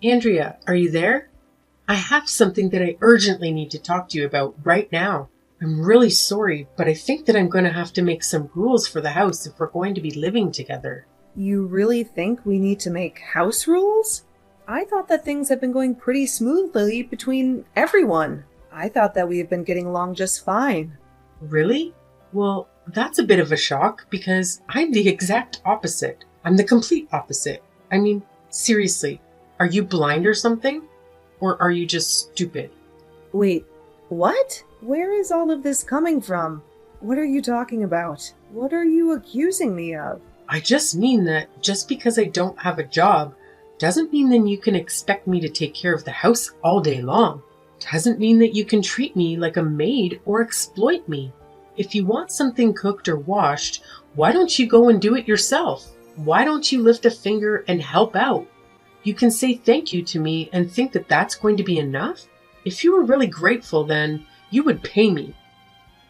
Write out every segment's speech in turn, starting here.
Andrea, are you there? I have something that I urgently need to talk to you about right now. I'm really sorry, but I think that I'm going to have to make some rules for the house if we're going to be living together. You really think we need to make house rules? I thought that things have been going pretty smoothly between everyone. I thought that we have been getting along just fine. Really? Well, that's a bit of a shock because I'm the exact opposite. I'm the complete opposite. I mean, seriously, are you blind or something? Or are you just stupid? Wait, what? Where is all of this coming from? What are you talking about? What are you accusing me of? I just mean that just because I don't have a job doesn't mean that you can expect me to take care of the house all day long. Doesn't mean that you can treat me like a maid or exploit me. If you want something cooked or washed, why don't you go and do it yourself? Why don't you lift a finger and help out? You can say thank you to me and think that that's going to be enough? If you were really grateful, then you would pay me.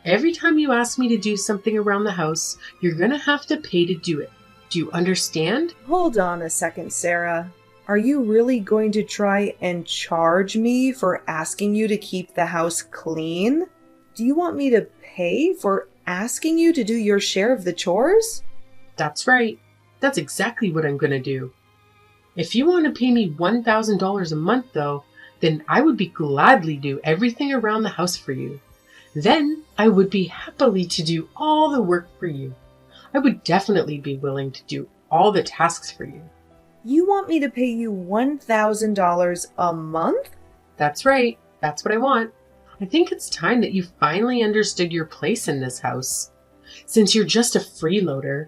Every time you ask me to do something around the house, you're going to have to pay to do it. Do you understand? Hold on a second, Sarah. Are you really going to try and charge me for asking you to keep the house clean? Do you want me to pay for asking you to do your share of the chores? That's right. That's exactly what I'm going to do. If you want to pay me $1,000 a month, though, then I would be gladly do everything around the house for you. Then I would be happily to do all the work for you. I would definitely be willing to do all the tasks for you. You want me to pay you $1,000 a month? That's right. That's what I want. I think it's time that you finally understood your place in this house. Since you're just a freeloader,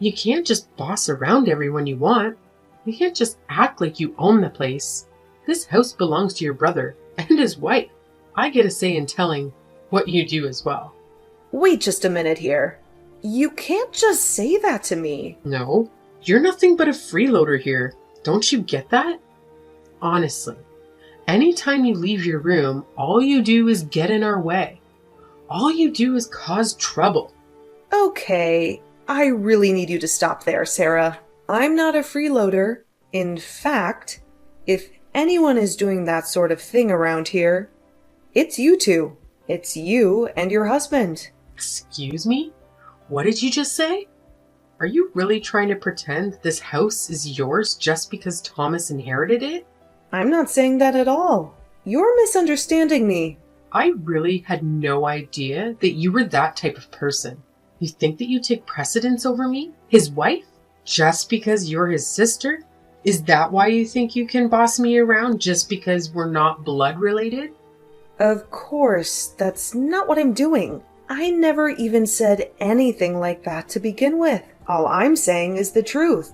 you can't just boss around everyone you want. You can't just act like you own the place. This house belongs to your brother and his wife. I get a say in telling what you do as well. Wait just a minute here. You can't just say that to me. No, you're nothing but a freeloader here. Don't you get that? Honestly, anytime you leave your room, all you do is get in our way. All you do is cause trouble. Okay, I really need you to stop there, Sarah. I'm not a freeloader. In fact, if anyone is doing that sort of thing around here, it's you two. It's you and your husband. Excuse me? What did you just say? Are you really trying to pretend this house is yours just because Thomas inherited it? I'm not saying that at all. You're misunderstanding me. I really had no idea that you were that type of person. You think that you take precedence over me, his wife, just because you're his sister? Is that why you think you can boss me around just because we're not blood related? Of course, that's not what I'm doing. I never even said anything like that to begin with. All I'm saying is the truth,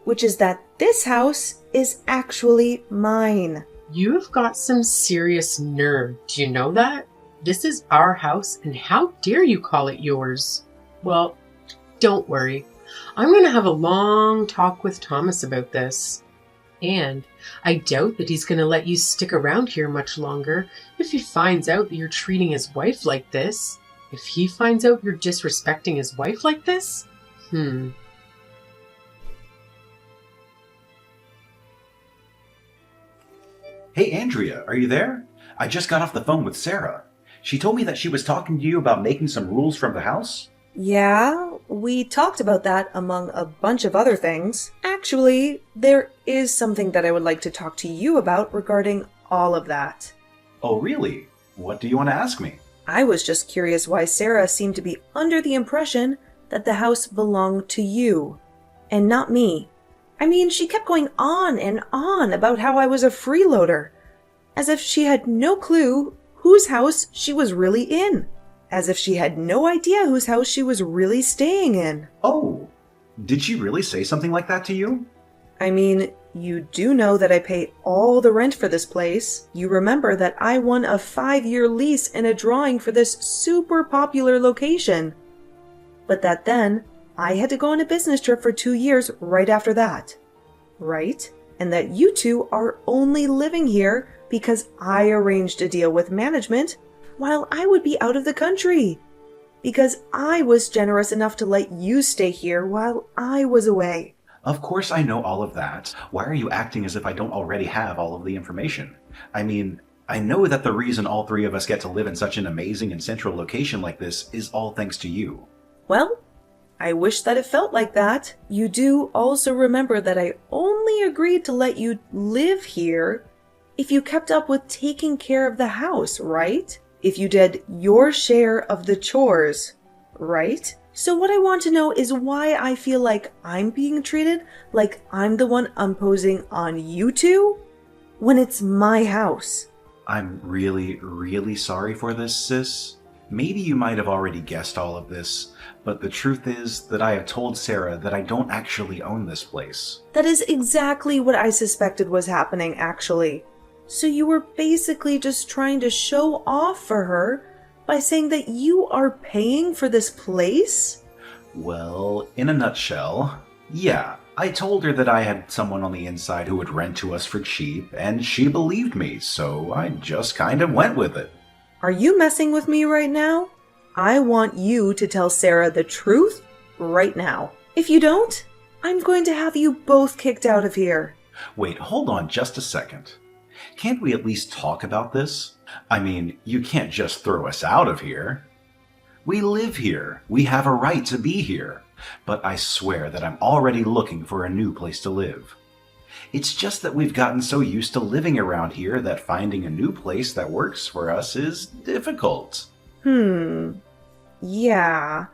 which is that this house is actually mine. You have got some serious nerve. Do you know that? This is our house, and how dare you call it yours? Well, don't worry. I'm going to have a long talk with Thomas about this. And I doubt that he's going to let you stick around here much longer if he finds out that you're treating his wife like this. If he finds out you're disrespecting his wife like this? Hey, Andrea, are you there? I just got off the phone with Sarah. She told me that she was talking to you about making some rules from the house. Yeah, we talked about that among a bunch of other things. Actually, there is something that I would like to talk to you about regarding all of that. Oh, really? What do you want to ask me? I was just curious why Sarah seemed to be under the impression that the house belonged to you, and not me. I mean, she kept going on and on about how I was a freeloader, as if she had no clue whose house she was really in, as if she had no idea whose house she was really staying in. Oh, did she really say something like that to you? I mean, you do know that I pay all the rent for this place. You remember that I won a 5-year lease in a drawing for this super popular location. But that then, I had to go on a business trip for 2 years right after that. Right? And that you two are only living here because I arranged a deal with management while I would be out of the country. Because I was generous enough to let you stay here while I was away. Of course I know all of that. Why are you acting as if I don't already have all of the information? I mean, I know that the reason all three of us get to live in such an amazing and central location like this is all thanks to you. Well, I wish that it felt like that. You do also remember that I only agreed to let you live here if you kept up with taking care of the house, right? If you did your share of the chores, right? So what I want to know is why I feel like I'm being treated like I'm the one imposing on you two when it's my house. I'm really, really sorry for this, sis. Maybe you might have already guessed all of this, but the truth is that I have told Sarah that I don't actually own this place. That is exactly what I suspected was happening, actually. So you were basically just trying to show off for her by saying that you are paying for this place? Well, in a nutshell, yeah. I told her that I had someone on the inside who would rent to us for cheap, and she believed me, so I just kind of went with it. Are you messing with me right now? I want you to tell Sarah the truth right now. If you don't, I'm going to have you both kicked out of here. Wait, hold on just a second. Can't we at least talk about this? I mean, you can't just throw us out of here. We live here. We have a right to be here. But I swear that I'm already looking for a new place to live. It's just that we've gotten so used to living around here that finding a new place that works for us is difficult. Yeah.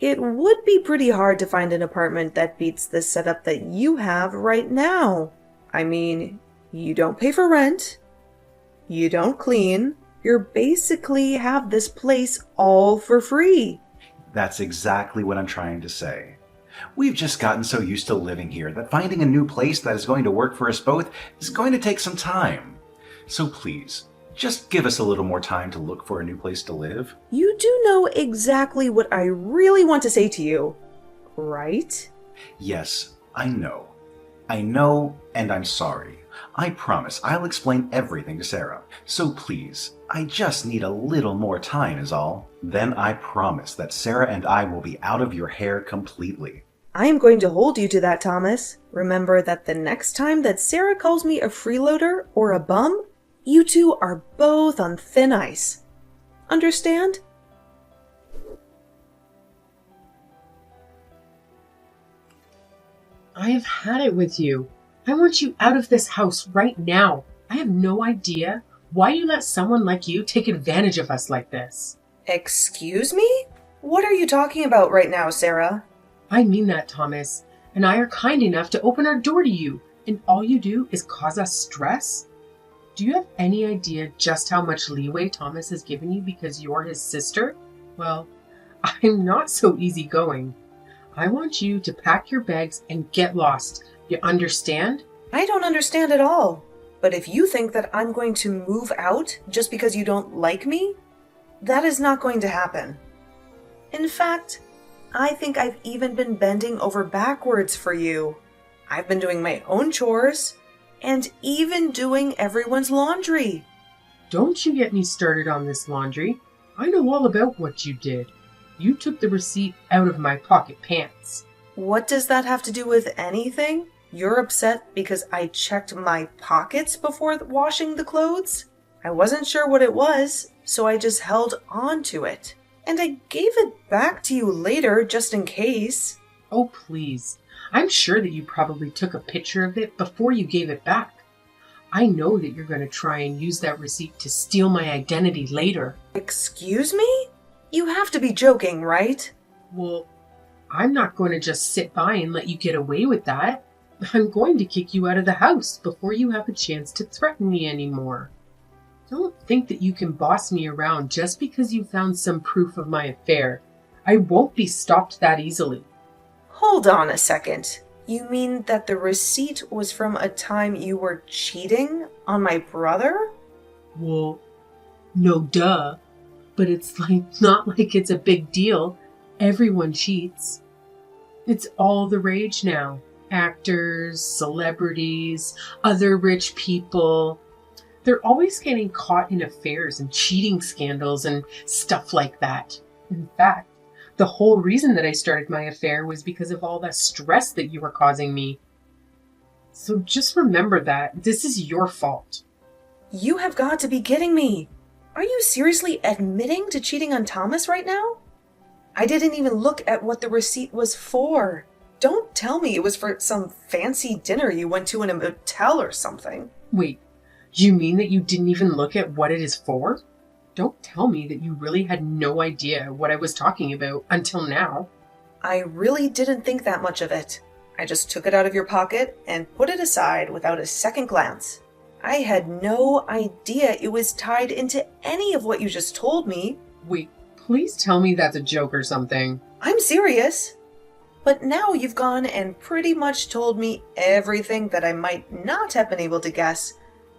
It would be pretty hard to find an apartment that beats the setup that you have right now. I mean, you don't pay for rent. You don't clean. You basically have this place all for free. That's exactly what I'm trying to say. We've just gotten so used to living here that finding a new place that is going to work for us both is going to take some time. So please, just give us a little more time to look for a new place to live. You do know exactly what I really want to say to you, right? Yes, I know. I know, and I'm sorry. I promise I'll explain everything to Sarah. So please, I just need a little more time is all. Then I promise that Sarah and I will be out of your hair completely. I am going to hold you to that, Thomas. Remember that the next time that Sarah calls me a freeloader or a bum, you two are both on thin ice. Understand? I have had it with you. I want you out of this house right now. I have no idea why you let someone like you take advantage of us like this. Excuse me? What are you talking about right now, Sarah? I mean that, Thomas. And I are kind enough to open our door to you, and all you do is cause us stress? Do you have any idea just how much leeway Thomas has given you because you're his sister? Well, I'm not so easygoing. I want you to pack your bags and get lost. You understand? I don't understand at all. But if you think that I'm going to move out just because you don't like me, that is not going to happen. In fact, I think I've even been bending over backwards for you. I've been doing my own chores and even doing everyone's laundry. Don't you get me started on this laundry. I know all about what you did. You took the receipt out of my pocket pants. What does that have to do with anything? You're upset because I checked my pockets before washing the clothes? I wasn't sure what it was, so I just held on to it. And I gave it back to you later, just in case. Oh, please. I'm sure that you probably took a picture of it before you gave it back. I know that you're going to try and use that receipt to steal my identity later. Excuse me? You have to be joking, right? Well, I'm not going to just sit by and let you get away with that. I'm going to kick you out of the house before you have a chance to threaten me anymore. Don't think that you can boss me around just because you found some proof of my affair. I won't be stopped that easily. Hold on a second. You mean that the receipt was from a time you were cheating on my brother? Well, no duh. But it's not like it's a big deal. Everyone cheats. It's all the rage now. Actors, celebrities, other rich people. They're always getting caught in affairs and cheating scandals and stuff like that. In fact, The whole reason that I started my affair was because of all the stress that you were causing me. So just remember that this is your fault. You have got to be kidding me. Are you seriously admitting to cheating on Thomas right now? I didn't even look at what the receipt was for. Don't tell me it was for some fancy dinner you went to in a motel or something. Wait, you mean that you didn't even look at what it is for? Don't tell me that you really had no idea what I was talking about until now. I really didn't think that much of it. I just took it out of your pocket and put it aside without a second glance. I had no idea it was tied into any of what you just told me. Wait, please tell me that's a joke or something. I'm serious. But now you've gone and pretty much told me everything that I might not have been able to guess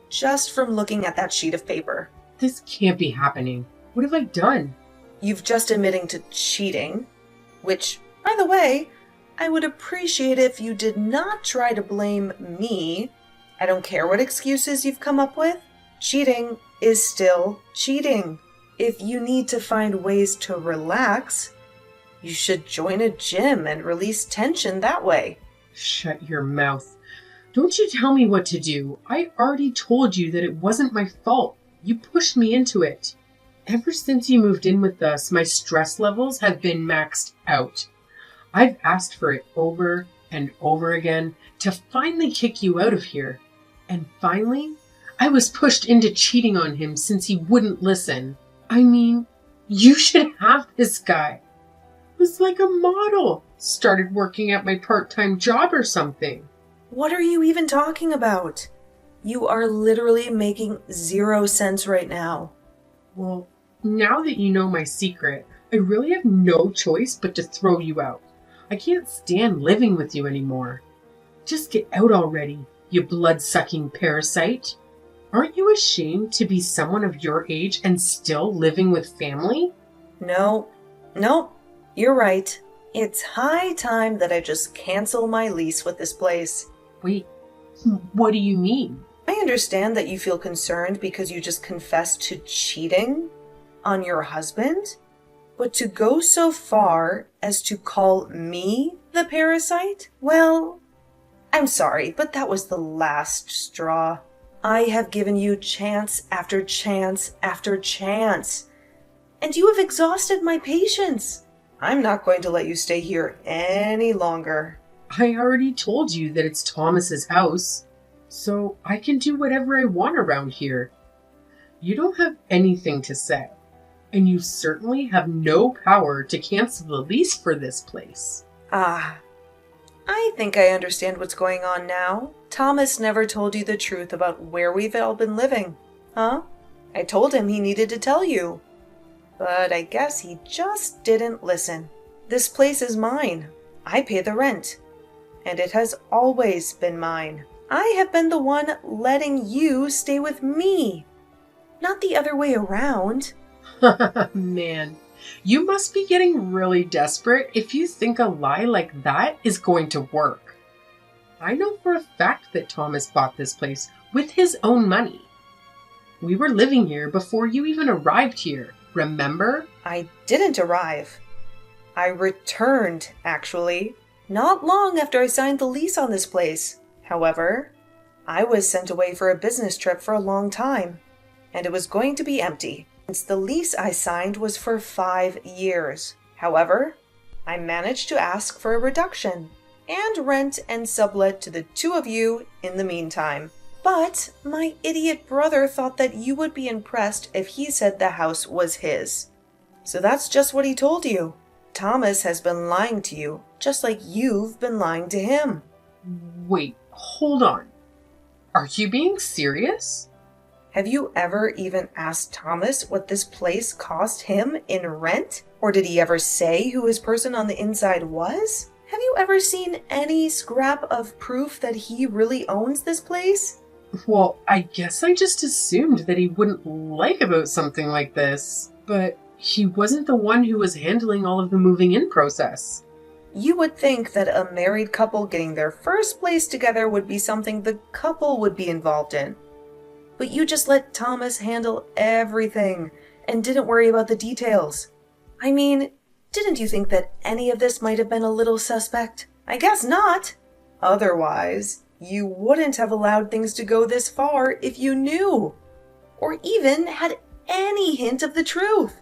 just from looking at that sheet of paper. This can't be happening. What have I done? You've just admitting to cheating, which, by the way, I would appreciate if you did not try to blame me. I don't care what excuses you've come up with. Cheating is still cheating. If you need to find ways to relax, you should join a gym and release tension that way. Shut your mouth. Don't you tell me what to do. I already told you that it wasn't my fault. You pushed me into it. Ever since you moved in with us, my stress levels have been maxed out. I've asked for it over and over again to finally kick you out of here. And finally, I was pushed into cheating on him since he wouldn't listen. I mean, you should have this guy. Was like a model. Started working at my part-time job or something. What are you even talking about? You are literally making 0 sense right now. Well, now that you know my secret, I really have no choice but to throw you out. I can't stand living with you anymore. Just get out already, you blood-sucking parasite. Aren't you ashamed to be someone of your age and still living with family? No, you're right. It's high time that I just cancel my lease with this place. Wait, what do you mean? I understand that you feel concerned because you just confessed to cheating on your husband, but to go so far as to call me the parasite? Well, I'm sorry, but that was the last straw. I have given you chance after chance after chance, and you have exhausted my patience. I'm not going to let you stay here any longer. I already told you that it's Thomas's house, so I can do whatever I want around here. You don't have anything to say, and you certainly have no power to cancel the lease for this place. I think I understand what's going on now. Thomas never told you the truth about where we've all been living, huh? I told him he needed to tell you, but I guess he just didn't listen. This place is mine. I pay the rent, and it has always been mine. I have been the one letting you stay with me, not the other way around. Man, you must be getting really desperate if you think a lie like that is going to work. I know for a fact that Thomas bought this place with his own money. We were living here before you even arrived here, remember? I didn't arrive. I returned, actually, not long after I signed the lease on this place. However, I was sent away for a business trip for a long time, and it was going to be empty, since the lease I signed was for 5 years. However, I managed to ask for a reduction, and rent and sublet to the 2 of you in the meantime. But my idiot brother thought that you would be impressed if he said the house was his. So that's just what he told you. Thomas has been lying to you, just like you've been lying to him. Wait, hold on. Are you being serious? Have you ever even asked Thomas what this place cost him in rent? Or did he ever say who his person on the inside was? Have you ever seen any scrap of proof that he really owns this place? Well, I guess I just assumed that he wouldn't lie about something like this. But he wasn't the one who was handling all of the moving in process. You would think that a married couple getting their first place together would be something the couple would be involved in. But you just let Thomas handle everything and didn't worry about the details. I mean, Didn't you think that any of this might have been a little suspect? I guess not. Otherwise, you wouldn't have allowed things to go this far if you knew, or even had any hint of the truth.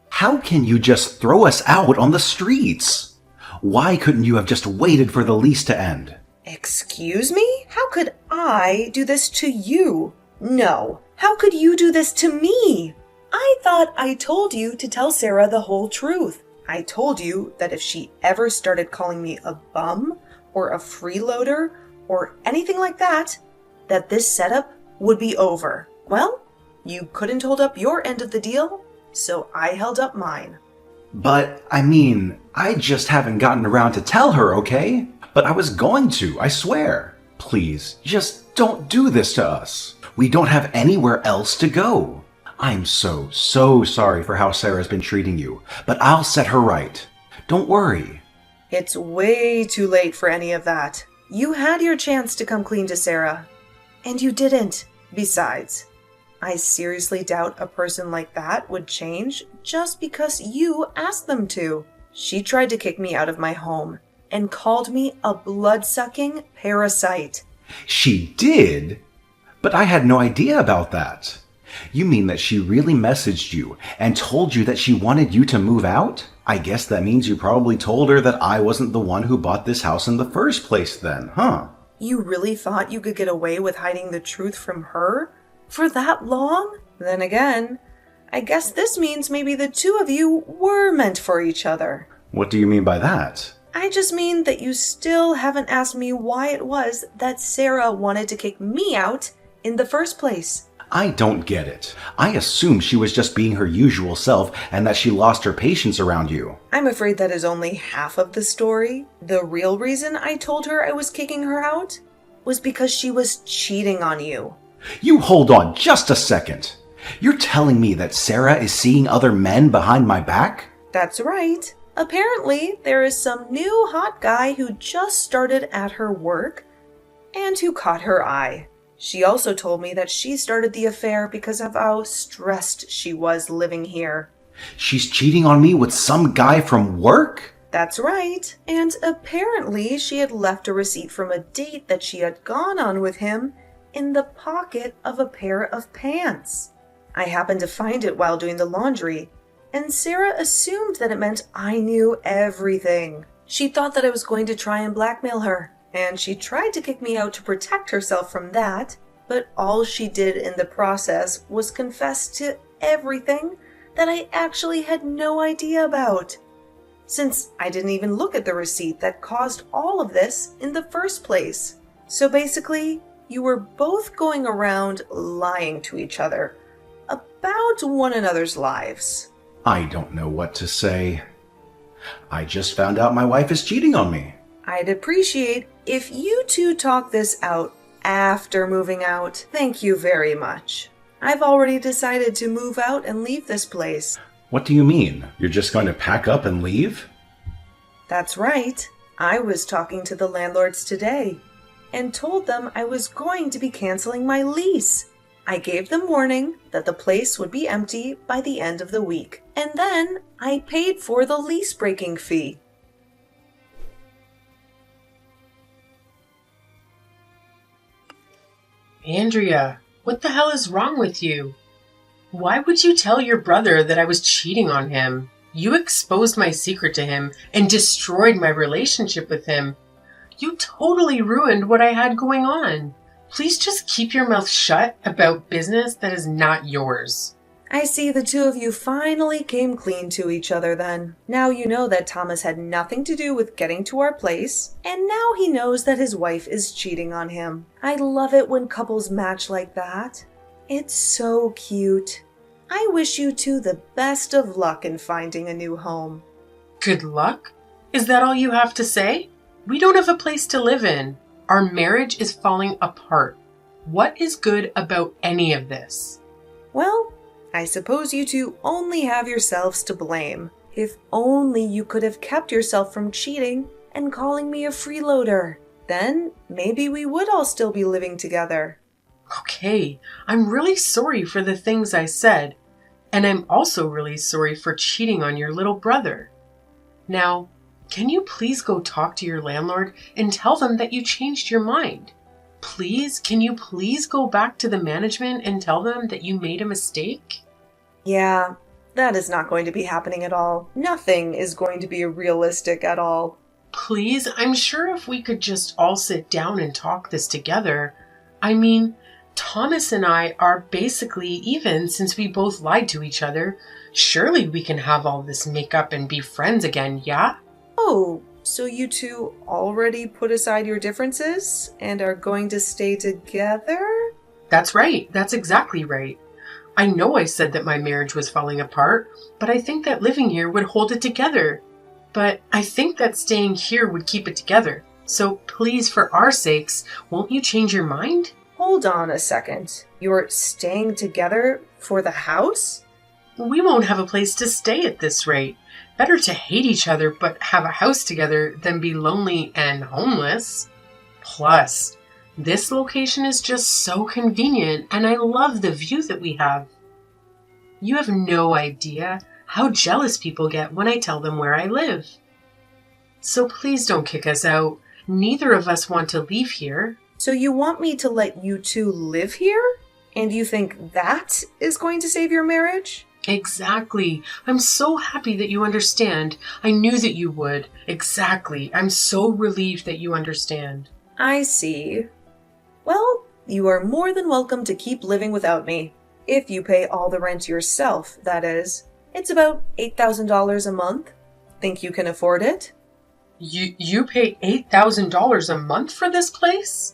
How can you just throw us out on the streets? Why couldn't you have just waited for the lease to end? Excuse me? How could I do this to you? No. How could you do this to me? I thought I told you to tell Sarah the whole truth. I told you that if she ever started calling me a bum or a freeloader or anything like that, that this setup would be over. Well, you couldn't hold up your end of the deal, so I held up mine. But, I just haven't gotten around to tell her, okay? But I was going to, I swear. Please, just don't do this to us. We don't have anywhere else to go. I'm so sorry for how Sarah's been treating you, but I'll set her right. Don't worry. It's way too late for any of that. You had your chance to come clean to Sarah, and you didn't. Besides, I seriously doubt a person like that would change just because you asked them to. She tried to kick me out of my home and called me a blood-sucking parasite. She did? But I had no idea about that. You mean that she really messaged you and told you that she wanted you to move out? I guess that means you probably told her that I wasn't the one who bought this house in the first place then, huh? You really thought you could get away with hiding the truth from her? For that long? Then again, I guess this means maybe the two of you were meant for each other. What do you mean by that? I just mean that you still haven't asked me why it was that Sarah wanted to kick me out in the first place. I don't get it. I assumed she was just being her usual self and that she lost her patience around you. I'm afraid that is only half of the story. The real reason I told her I was kicking her out was because she was cheating on you. You hold on just a second. You're telling me that Sarah is seeing other men behind my back? That's right. Apparently, there is some new hot guy who just started at her work and who caught her eye. She also told me that she started the affair because of how stressed she was living here. She's cheating on me with some guy from work? That's right. And apparently she had left a receipt from a date that she had gone on with him in the pocket of a pair of pants. I happened to find it while doing the laundry, and Sarah assumed that it meant I knew everything. She thought that I was going to try and blackmail her, and she tried to kick me out to protect herself from that, but all she did in the process was confess to everything that I actually had no idea about, since I didn't even look at the receipt that caused all of this in the first place. So basically, you were both going around lying to each other about one another's lives. I don't know what to say. I just found out my wife is cheating on me. I'd appreciate if you two talk this out after moving out. Thank you very much. I've already decided to move out and leave this place. What do you mean? You're just going to pack up and leave? That's right. I was talking to the landlords today and told them I was going to be canceling my lease. I gave them warning that the place would be empty by the end of the week, and then I paid for the lease breaking fee. Andrea, what the hell is wrong with you? Why would you tell your brother that I was cheating on him? You exposed my secret to him and destroyed my relationship with him. You totally ruined what I had going on. Please just keep your mouth shut about business that is not yours. I see the two of you finally came clean to each other then. Now you know that Thomas had nothing to do with getting to our place, and now he knows that his wife is cheating on him. I love it when couples match like that. It's so cute. I wish you two the best of luck in finding a new home. Good luck? Is that all you have to say? We don't have a place to live in. Our marriage is falling apart. What is good about any of this? Well, I suppose you two only have yourselves to blame. If only you could have kept yourself from cheating and calling me a freeloader. Then maybe we would all still be living together. Okay, I'm really sorry for the things I said, and I'm also really sorry for cheating on your little brother. Now, can you please go talk to your landlord and tell them that you changed your mind? Please, can you please go back to the management and tell them that you made a mistake? Yeah, that is not going to be happening at all. Nothing is going to be realistic at all. Please, I'm sure if we could just all sit down and talk this together. I mean, Thomas and I are basically even since we both lied to each other. Surely we can have all this makeup and be friends again, yeah? Oh, so you two already put aside your differences and are going to stay together? That's right. That's exactly right. I know I said that my marriage was falling apart, but I think that living here would hold it together. But I think that staying here would keep it together. So please, for our sakes, won't you change your mind? Hold on a second. You're staying together for the house? We won't have a place to stay at this rate. Better to hate each other but have a house together than be lonely and homeless. Plus, this location is just so convenient and I love the view that we have. You have no idea how jealous people get when I tell them where I live. So please don't kick us out. Neither of us want to leave here. So you want me to let you two live here? And you think that is going to save your marriage? Exactly. I'm so happy that you understand. I knew that you would. Exactly. I'm so relieved that you understand. I see. Well, you are more than welcome to keep living without me. If you pay all the rent yourself, that is. It's about $8,000 a month. Think you can afford it? You pay $8,000 a month for this place?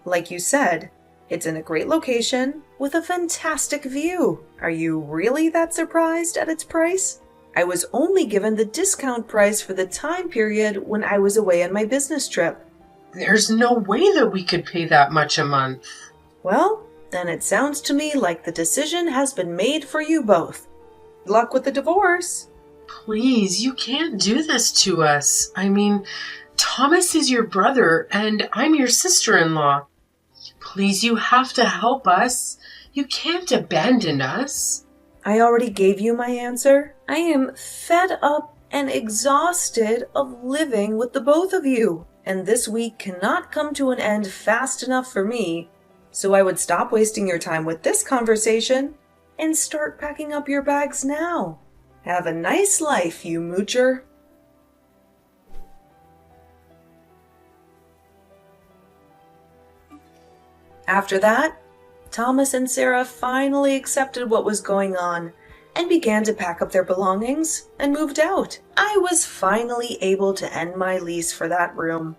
Like you said, it's in a great location with a fantastic view. Are you really that surprised at its price? I was only given the discount price for the time period when I was away on my business trip. There's no way that we could pay that much a month. Well, then it sounds to me like the decision has been made for you both. Good luck with the divorce. Please, you can't do this to us. I mean, Thomas is your brother and I'm your sister-in-law. Please, you have to help us. You can't abandon us. I already gave you my answer. I am fed up and exhausted of living with the both of you. And this week cannot come to an end fast enough for me. So I would stop wasting your time with this conversation and start packing up your bags now. Have a nice life, you moocher. After that, Thomas and Sarah finally accepted what was going on and began to pack up their belongings and moved out. I was finally able to end my lease for that room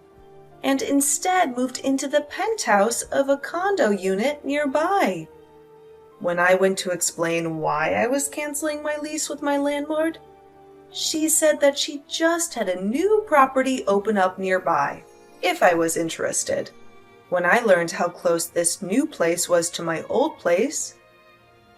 and instead moved into the penthouse of a condo unit nearby. When I went to explain why I was canceling my lease with my landlord, she said that she just had a new property open up nearby, if I was interested. When I learned how close this new place was to my old place,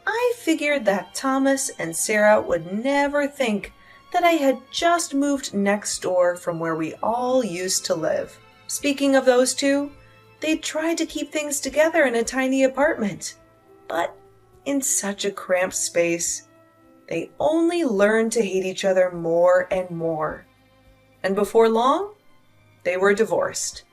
I figured that Thomas and Sarah would never think that I had just moved next door from where we all used to live. Speaking of those two, they tried to keep things together in a tiny apartment, but in such a cramped space, they only learned to hate each other more and more. And before long, they were divorced.